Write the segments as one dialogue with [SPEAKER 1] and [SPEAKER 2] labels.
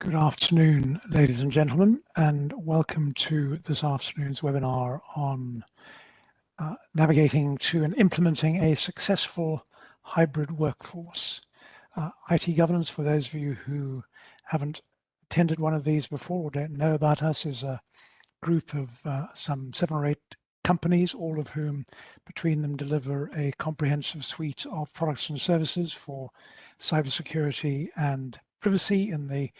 [SPEAKER 1] Good afternoon, ladies and gentlemen, and welcome to this afternoon's webinar on navigating to and implementing a successful hybrid workforce. IT governance, for those of you who haven't attended one of these before or don't know about us, is a group of some 7 or 8 companies, all of whom between them deliver a comprehensive suite of products and services for cybersecurity and privacy in the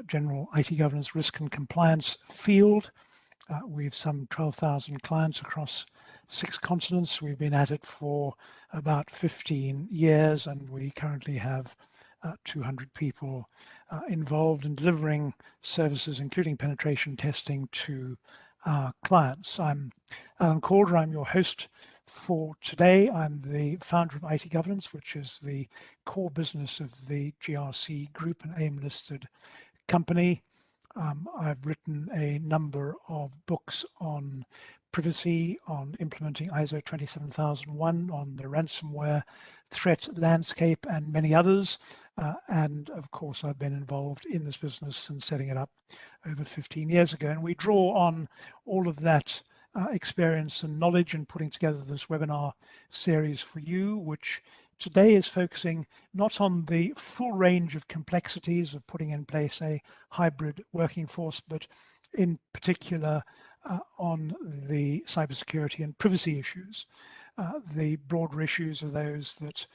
[SPEAKER 1] general IT governance, risk and compliance field. We've some 12,000 clients across 6 continents. We've been at it for about 15 years, and we currently have 200 people involved in delivering services, including penetration testing to our clients. I'm Alan Calder. I'm your host for today. I'm the founder of IT Governance, which is the core business of the GRC Group, an AIM-listed company. I've written a number of books on privacy, on implementing ISO 27001, on the ransomware threat landscape, and many others. And of course, I've been involved in this business since setting it up over 15 years ago. And we draw on all of that experience and knowledge in putting together this webinar series for you, which today is focusing not on the full range of complexities of putting in place a hybrid working force, but in particular on the cybersecurity and privacy issues. The broader issues are those that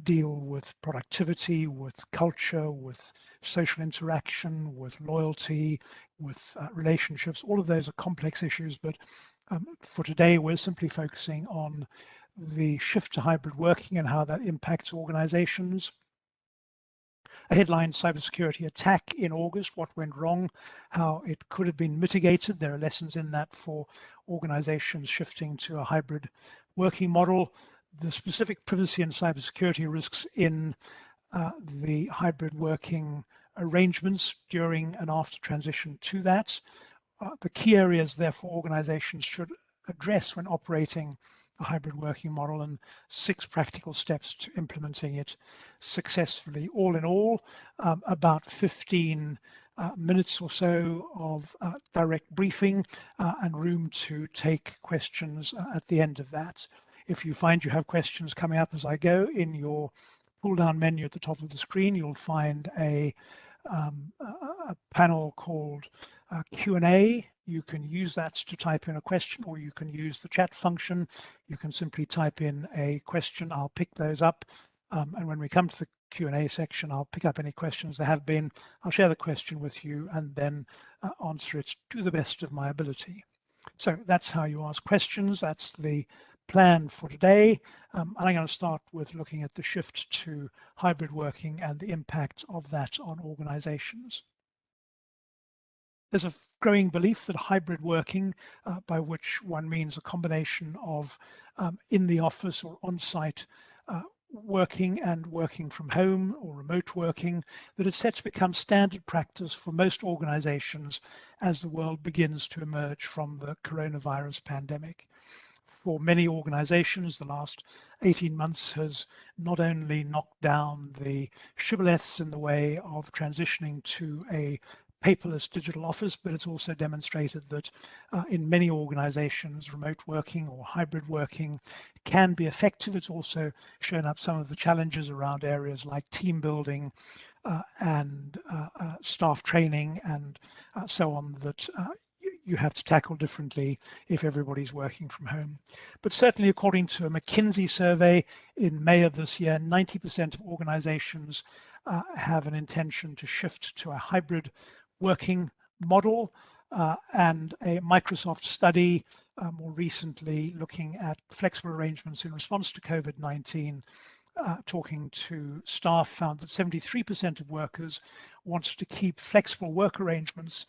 [SPEAKER 1] deal with productivity, with culture, with social interaction, with loyalty, with relationships. All of those are complex issues, but for today, we're simply focusing on the shift to hybrid working and how that impacts organizations. A headline: cybersecurity attack in August, what went wrong, how it could have been mitigated. There are lessons in that for organizations shifting to a hybrid working model. The specific privacy and cybersecurity risks in the hybrid working arrangements during and after transition to that. The key areas, therefore, organizations should address when operating a hybrid working model, and 6 practical steps to implementing it successfully. All in all, about 15 minutes or so of direct briefing and room to take questions at the end of that. If you find you have questions coming up as I go, in your pull down menu at the top of the screen, you'll find a panel called Q&A. You can use that to type in a question, or you can use the chat function. You can simply type in a question. I'll pick those up. And when we come to the Q&A section, I'll pick up any questions there have been. I'll share the question with you and then answer it to the best of my ability. So that's how you ask questions. That's the plan for today. And I'm going to start with looking at the shift to hybrid working and the impact of that on organizations. There's a growing belief that hybrid working, by which one means a combination of in the office or on-site working and working from home or remote working, that it's set to become standard practice for most organizations as the world begins to emerge from the coronavirus pandemic. For many organizations, the last 18 months has not only knocked down the shibboleths in the way of transitioning to a paperless digital office, but it's also demonstrated that in many organizations, remote working or hybrid working can be effective. It's also shown up some of the challenges around areas like team building and staff training and so on that you have to tackle differently if everybody's working from home. But certainly, according to a McKinsey survey in May of this year, 90% of organizations have an intention to shift to a hybrid working model, and a Microsoft study more recently looking at flexible arrangements in response to COVID-19, talking to staff, found that 73% of workers wanted to keep flexible work arrangements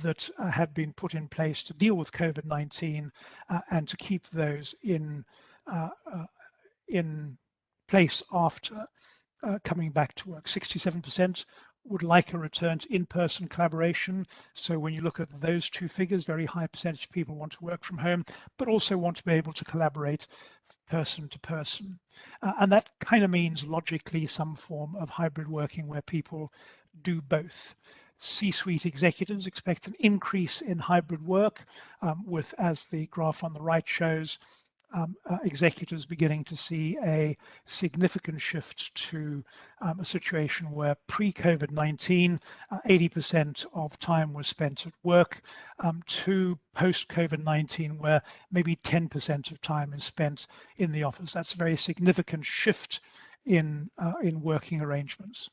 [SPEAKER 1] that had been put in place to deal with COVID-19 and to keep those in place after coming back to work. 67% would like a return to in-person collaboration. So when you look at those 2 figures, very high percentage of people want to work from home, but also want to be able to collaborate person to person. And that kind of means logically some form of hybrid working where people do both. C-suite executives expect an increase in hybrid work, with, as the graph on the right shows, executives beginning to see a significant shift to a situation where pre-COVID-19, 80% of time was spent at work, to post-COVID-19, where maybe 10% of time is spent in the office. That's a very significant shift in working arrangements.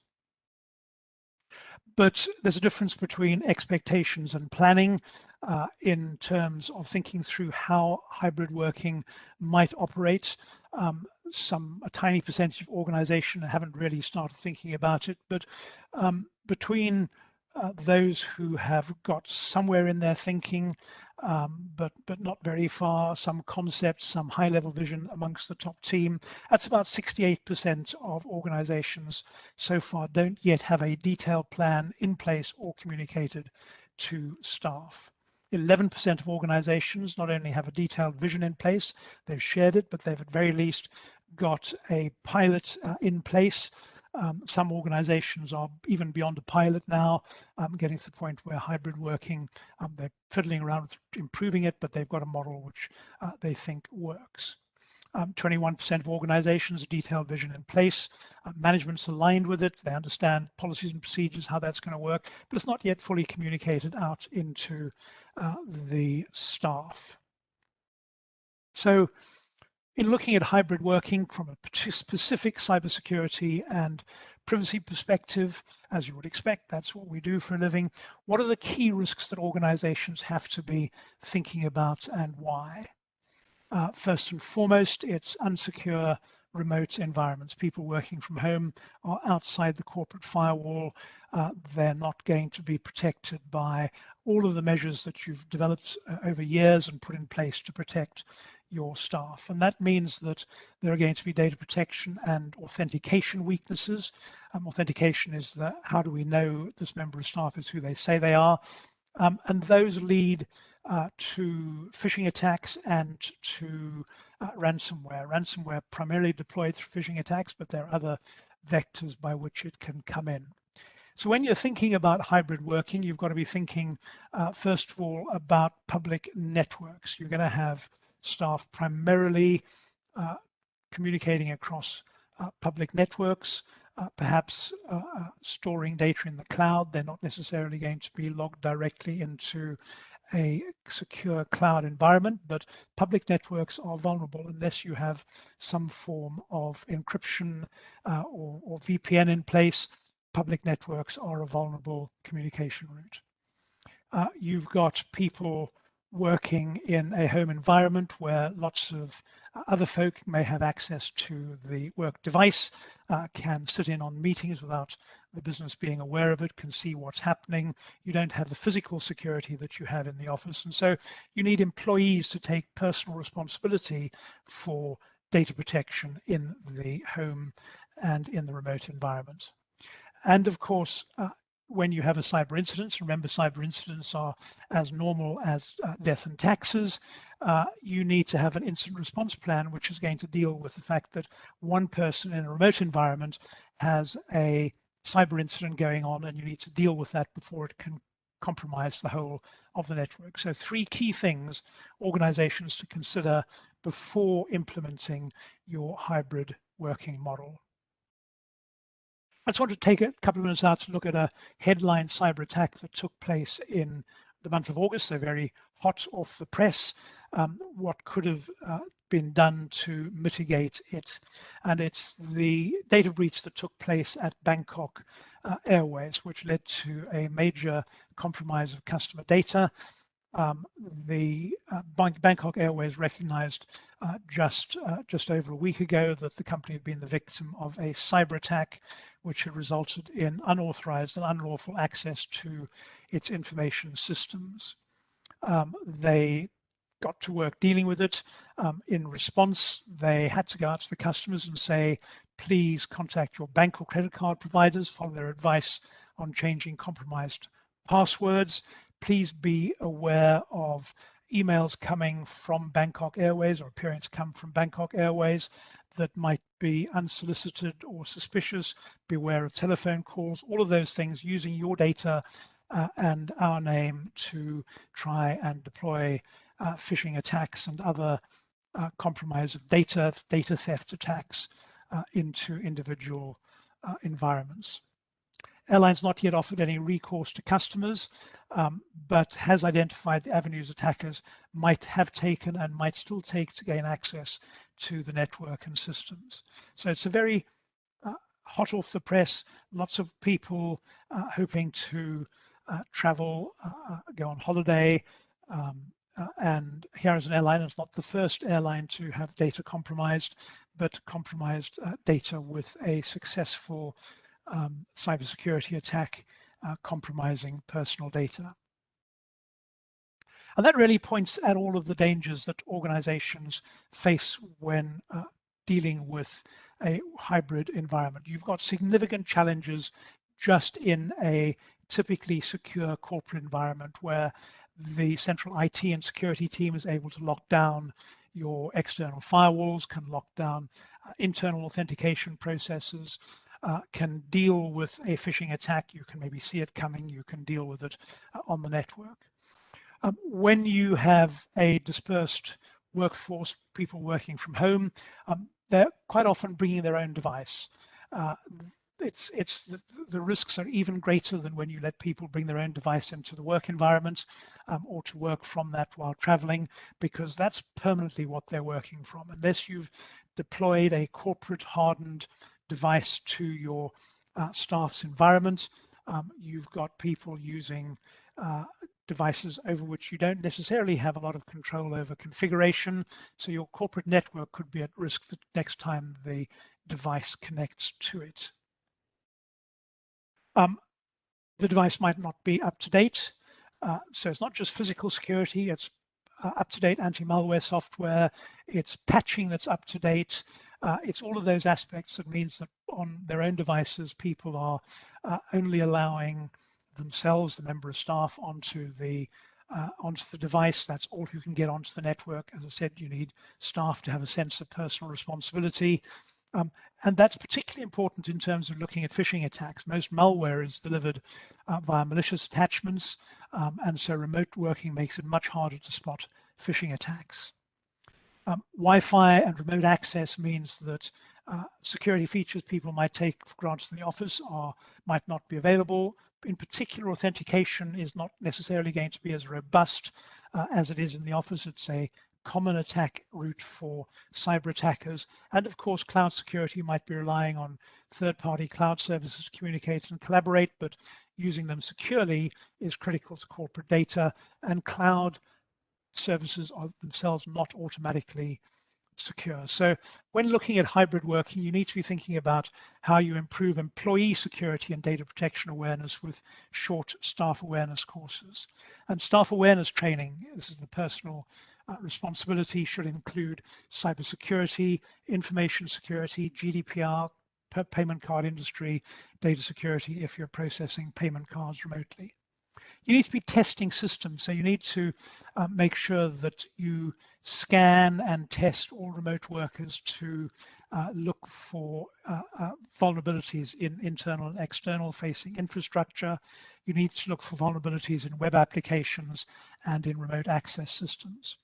[SPEAKER 1] But there's a difference between expectations and planning in terms of thinking through how hybrid working might operate. A tiny percentage of organizations haven't really started thinking about it, but between those who have got somewhere in their thinking, but not very far, some concepts, some high-level vision amongst the top team. That's about 68% of organizations so far don't yet have a detailed plan in place or communicated to staff. 11% of organizations not only have a detailed vision in place, they've shared it, but they've at very least got a pilot in place. Some organizations are even beyond a pilot now, getting to the point where hybrid working, they're fiddling around with improving it, but they've got a model which they think works. 21% of organizations, a detailed vision in place. Management's aligned with it. They understand policies and procedures, how that's going to work, but it's not yet fully communicated out into the staff. So, in looking at hybrid working from a specific cybersecurity and privacy perspective, as you would expect, that's what we do for a living. What are the key risks that organizations have to be thinking about and why? First and foremost, it's unsecure remote environments. People working from home are outside the corporate firewall. They're not going to be protected by all of the measures that you've developed over years and put in place to protect your staff. And that means that there are going to be data protection and authentication weaknesses. Authentication is how do we know this member of staff is who they say they are? And those lead to phishing attacks and to ransomware. Ransomware primarily deployed through phishing attacks, but there are other vectors by which it can come in. So when you're thinking about hybrid working, you've got to be thinking, first of all, about public networks. You're going to have staff primarily communicating across public networks, perhaps storing data in the cloud. They're not necessarily going to be logged directly into a secure cloud environment, but public networks are vulnerable unless you have some form of encryption or VPN in place. Public networks are a vulnerable communication route. You've got people working in a home environment where lots of other folk may have access to the work device, can sit in on meetings without the business being aware of it, can see what's happening. You don't have the physical security that you have in the office. And so you need employees to take personal responsibility for data protection in the home and in the remote environment. And of course, when you have a cyber incident, remember cyber incidents are as normal as death and taxes, you need to have an incident response plan which is going to deal with the fact that one person in a remote environment has a cyber incident going on and you need to deal with that before it can compromise the whole of the network. So 3 key things organizations to consider before implementing your hybrid working model. I just want to take a couple of minutes out to look at a headline cyber attack that took place in the month of August, so very hot off the press, what could have been done to mitigate it. And it's the data breach that took place at Bangkok Airways, which led to a major compromise of customer data. Bangkok Airways recognized just over a week ago that the company had been the victim of a cyber attack which had resulted in unauthorized and unlawful access to its information systems. They got to work dealing with it. In response, they had to go out to the customers and say, please contact your bank or credit card providers, follow their advice on changing compromised passwords. Please be aware of emails coming from Bangkok Airways or appearing to come from Bangkok Airways that might be unsolicited or suspicious. Beware of telephone calls, all of those things using your data and our name to try and deploy phishing attacks and other compromise of data theft attacks into individual environments. Airlines not yet offered any recourse to customers, but has identified the avenues attackers might have taken and might still take to gain access to the network and systems. So it's a very hot off the press, lots of people hoping to travel, go on holiday, and here as an airline, it's not the first airline to have data compromised, but compromised data with a successful cybersecurity attack compromising personal data. And that really points at all of the dangers that organizations face when dealing with a hybrid environment. You've got significant challenges just in a typically secure corporate environment where the central IT and security team is able to lock down your external firewalls, can lock down internal authentication processes, can deal with a phishing attack. You can maybe see it coming, you can deal with it on the network. When you have a dispersed workforce, people working from home, they're quite often bringing their own device. The risks are even greater than when you let people bring their own device into the work environment or to work from that while traveling, because that's permanently what they're working from. Unless you've deployed a corporate hardened device to your staff's environment, you've got people using devices over which you don't necessarily have a lot of control over configuration. So your corporate network could be at risk the next time the device connects to it. The device might not be up to date. So it's not just physical security, it's up-to-date anti-malware software, it's patching that's up to date. It's all of those aspects that means that on their own devices, people are only allowing themselves, the member of staff, onto the device. That's all who can get onto the network. As I said, you need staff to have a sense of personal responsibility. And that's particularly important in terms of looking at phishing attacks. Most malware is delivered via malicious attachments, and so remote working makes it much harder to spot phishing attacks. Wi-Fi and remote access means that security features people might take for granted in the office might not be available. In particular, authentication is not necessarily going to be as robust as it is in the office. It's a common attack route for cyber attackers. And of course, cloud security might be relying on third-party cloud services to communicate and collaborate, but using them securely is critical to corporate data, and cloud services are themselves not automatically secure. So when looking at hybrid working, you need to be thinking about how you improve employee security and data protection awareness with short staff awareness courses. And staff awareness training, this is the personal responsibility, should include cybersecurity, information security, GDPR, payment card industry, data security if you're processing payment cards remotely. You need to be testing systems, so you need to make sure that you scan and test all remote workers to look for vulnerabilities in internal and external facing infrastructure. You need to look for vulnerabilities in web applications and in remote access systems.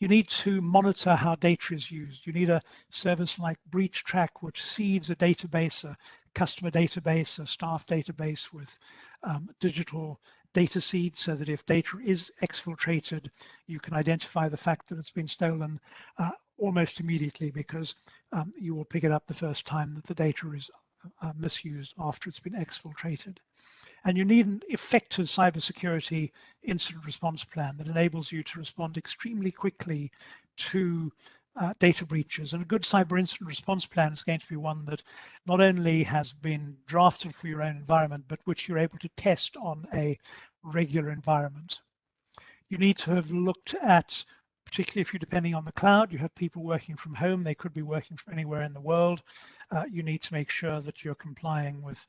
[SPEAKER 1] You need to monitor how data is used. You need a service like Breach Track, which seeds a database, a customer database, a staff database with digital data seeds, so that if data is exfiltrated, you can identify the fact that it's been stolen almost immediately, because you will pick it up the first time that the data is misused after it's been exfiltrated. And you need an effective cybersecurity incident response plan that enables you to respond extremely quickly to data breaches. And a good cyber incident response plan is going to be one that not only has been drafted for your own environment, but which you're able to test on a regular environment. You need to have looked at, particularly if you're depending on the cloud, you have people working from home, they could be working from anywhere in the world. You need to make sure that you're complying with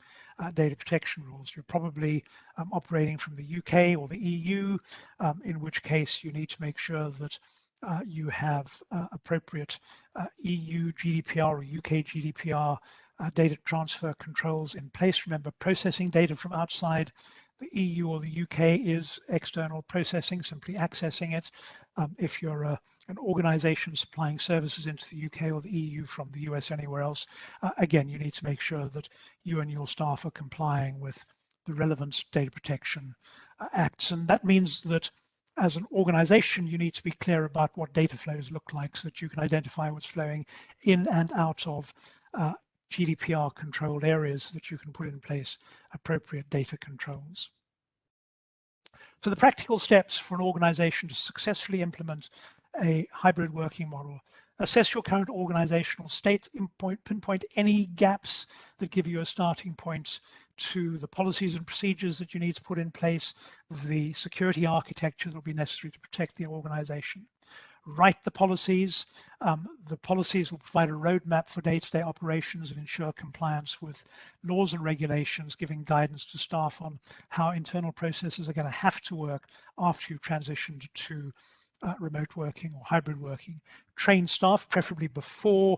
[SPEAKER 1] data protection rules. You're probably operating from the UK or the EU, in which case you need to make sure that you have appropriate EU GDPR or UK GDPR data transfer controls in place. Remember, processing data from outside the EU or the UK is external processing, simply accessing it. If you're an organization supplying services into the UK or the EU from the US or anywhere else, again, you need to make sure that you and your staff are complying with the relevant data protection acts. And that means that as an organization, you need to be clear about what data flows look like so that you can identify what's flowing in and out of GDPR controlled areas so that you can put in place appropriate data controls. So the practical steps for an organization to successfully implement a hybrid working model: assess your current organizational state, pinpoint any gaps that give you a starting point to the policies and procedures that you need to put in place, the security architecture that will be necessary to protect the organization. Write the policies. The policies will provide a roadmap for day-to-day operations and ensure compliance with laws and regulations, giving guidance to staff on how internal processes are going to have to work after you've transitioned to remote working or hybrid working. Train staff, preferably before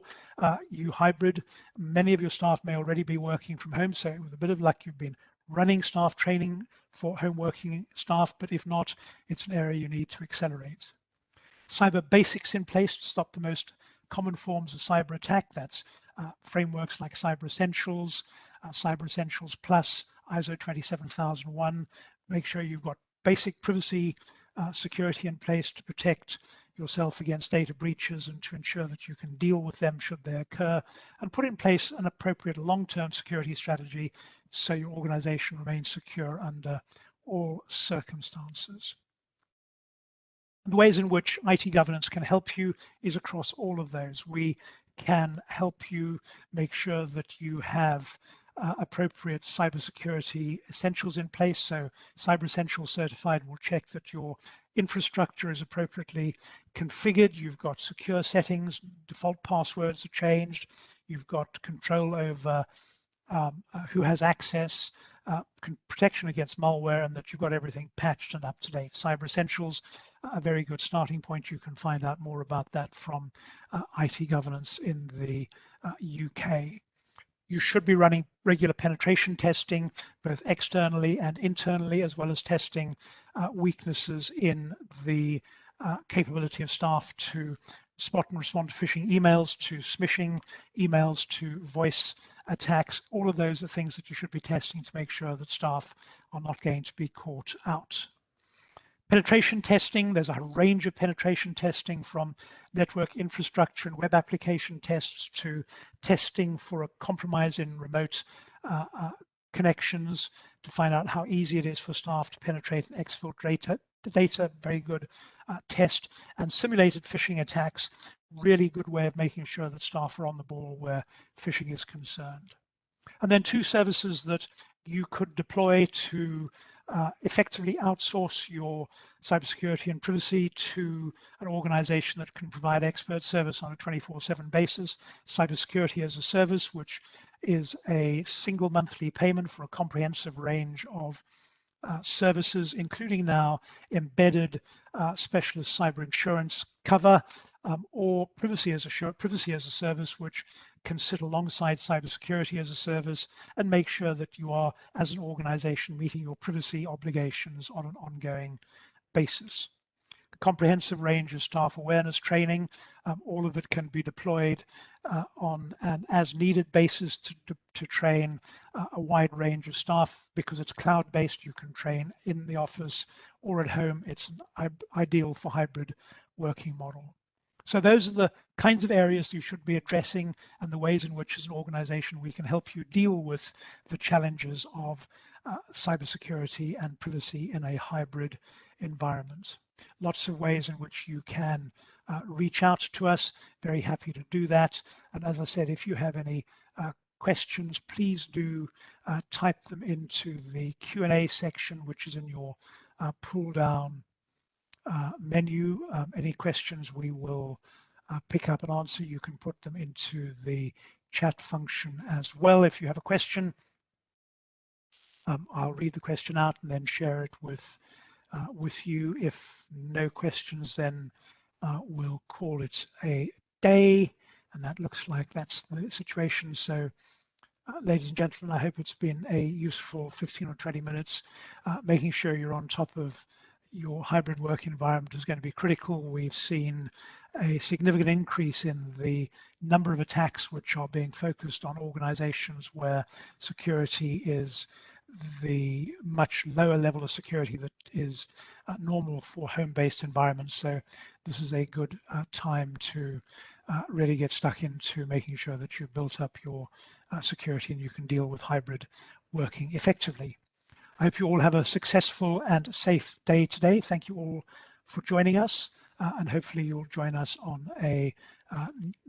[SPEAKER 1] you hybrid. Many of your staff may already be working from home, so with a bit of luck, you've been running staff training for home working staff, but if not, it's an area you need to accelerate. Cyber basics in place to stop the most common forms of cyber attack. That's frameworks like Cyber Essentials, Cyber Essentials Plus, ISO 27001. Make sure you've got basic privacy security in place to protect yourself against data breaches and to ensure that you can deal with them should they occur, and put in place an appropriate long-term security strategy so your organization remains secure under all circumstances. The ways in which IT governance can help you is across all of those. We can help you make sure that you have appropriate cybersecurity essentials in place. So Cyber Essentials Certified will check that your infrastructure is appropriately configured. You've got secure settings, default passwords are changed. You've got control over who has access, protection against malware, and that you've got everything patched and up to date. Cyber Essentials, a very good starting point. You can find out more about that from IT governance in the UK. You should be running regular penetration testing, both externally and internally, as well as testing weaknesses in the capability of staff to spot and respond to phishing emails, to smishing emails, to voice attacks. All of those are things that you should be testing to make sure that staff are not going to be caught out. Penetration testing, there's a range of penetration testing, from network infrastructure and web application tests to testing for a compromise in remote connections to find out how easy it is for staff to penetrate and exfiltrate data. Very good test. And simulated phishing attacks, really good way of making sure that staff are on the ball where phishing is concerned. And then two services that you could deploy to effectively outsource your cybersecurity and privacy to an organization that can provide expert service on a 24/7 basis. Cybersecurity as a service, which is a single monthly payment for a comprehensive range of services, including now embedded specialist cyber insurance cover, or privacy as a service, which can sit alongside cybersecurity as a service and make sure that you are, as an organization, meeting your privacy obligations on an ongoing basis. A comprehensive range of staff awareness training, all of it can be deployed on an as needed basis to train a wide range of staff. Because it's cloud-based, you can train in the office or at home. It's ideal for hybrid working model. So those are the kinds of areas you should be addressing, and the ways in which, as an organization, we can help you deal with the challenges of cybersecurity and privacy in a hybrid environment. Lots of ways in which you can reach out to us. Very happy to do that. And as I said, if you have any questions, please do type them into the Q&A section, which is in your pull down menu. Any questions we will pick up and answer. You can put them into the chat function as well. If you have a question, I'll read the question out and then share it with you. If no questions, then we'll call it a day, and that looks like that's the situation. So Ladies and gentlemen, I hope it's been a useful 15 or 20 minutes. Making sure you're on top of your hybrid work environment is going to be critical. We've seen a significant increase in the number of attacks which are being focused on organizations where security is the much lower level of security that is normal for home-based environments. So this is a good time to really get stuck into making sure that you've built up your security and you can deal with hybrid working effectively. I hope you all have a successful and safe day today. Thank you all for joining us, and hopefully you'll join us on a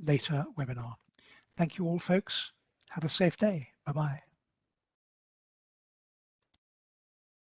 [SPEAKER 1] later webinar. Thank you all, folks. Have a safe day. Bye-bye.